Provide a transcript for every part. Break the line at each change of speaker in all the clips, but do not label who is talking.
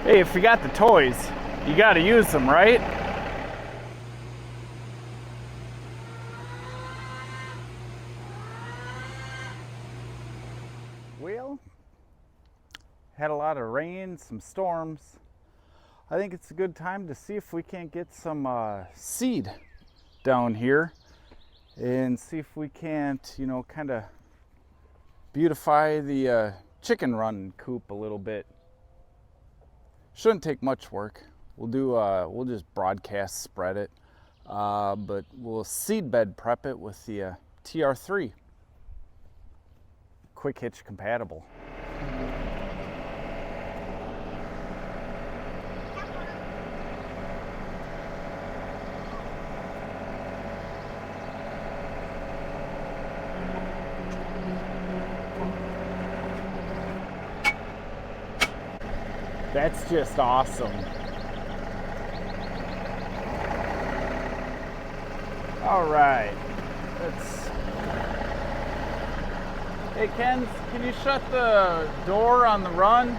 Hey, if you got the toys, you got to use them, right? Well, had a lot of rain, some storms. I think it's a good time to see if we can't get some seed down here and see if we can't, you know, kind of beautify the chicken run coop a little bit. Shouldn't take much work. We'll just broadcast spread it, but we'll seed bed prep it with the TR3, quick hitch compatible. That's just awesome. All right, hey Ken, can you shut the door on the run?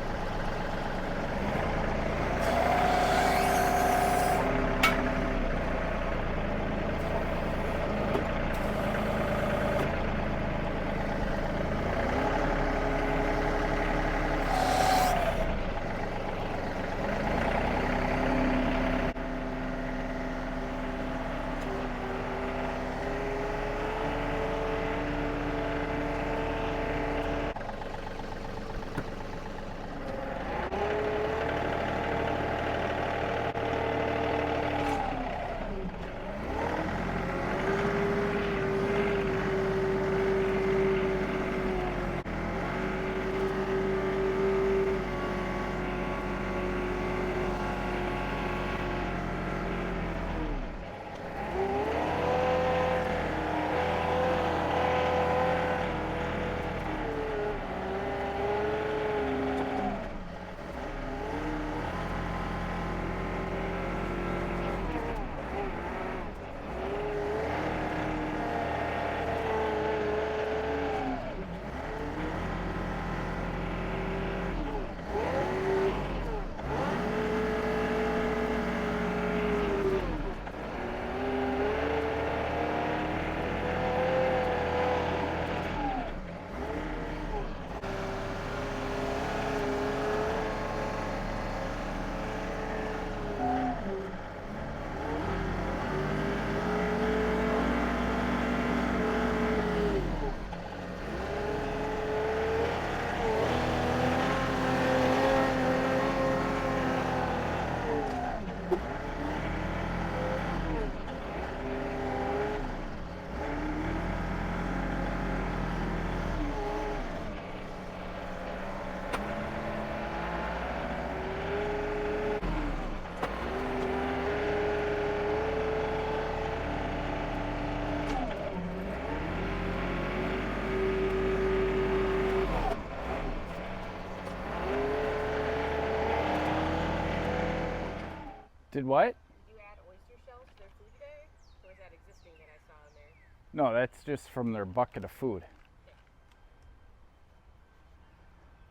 Did what?
Did you add oyster shells to their food today? Or was that existing that I saw in there?
No, that's just from their bucket of food.
Okay.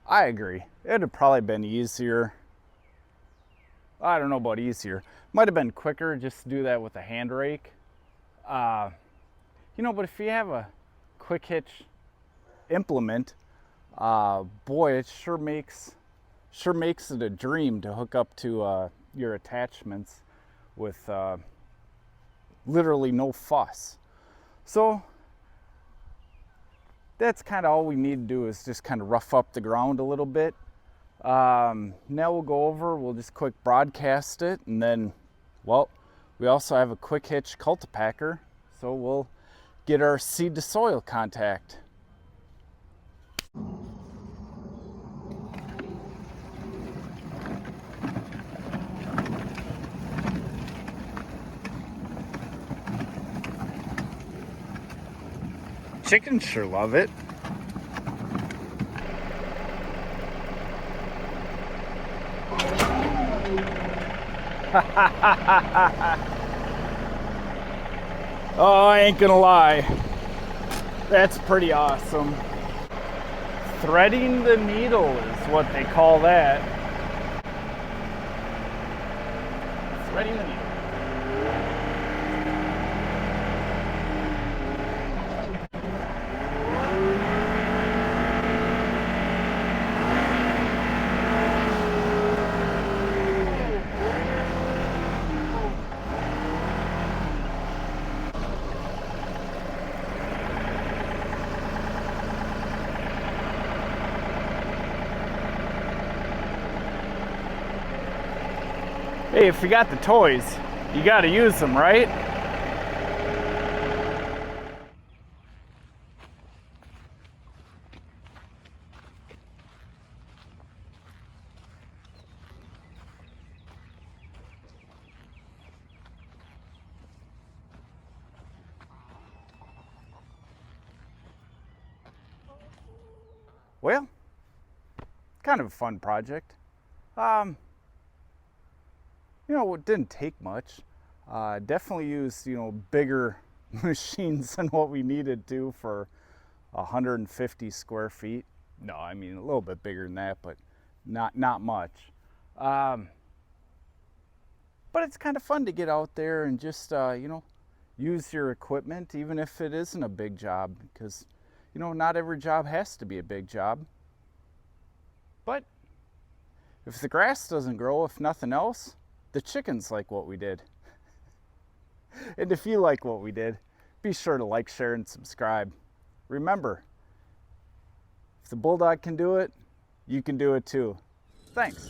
I agree. It'd have probably been easier. I don't know about easier. Might have been quicker just to do that with a hand rake. You know, but if you have a quick hitch implement, boy, it sure makes it a dream to hook up to your attachments with literally no fuss. So that's kind of all we need to do, is just kind of rough up the ground a little bit. Now we'll go over, we'll just quick broadcast it, and then, well, we also have a quick hitch Cultipacker, so we'll get our seed to soil contact. Chickens sure love it. Oh, I ain't gonna lie. That's pretty awesome. Threading the needle is what they call that. ready when needed. Hey, if you got the toys, you got to use them, right? Well, kind of a fun project. You know, it didn't take much. Definitely used, you know, bigger machines than what we needed to for 150 square feet. No, I mean a little bit bigger than that, but not much. But it's kind of fun to get out there and just, you know, use your equipment, even if it isn't a big job, because, you know, not every job has to be a big job. But if the grass doesn't grow, if nothing else, the chickens like what we did. And if you like what we did, be sure to like, share, and subscribe. Remember, if the Bulldog can do it, you can do it too. Thanks.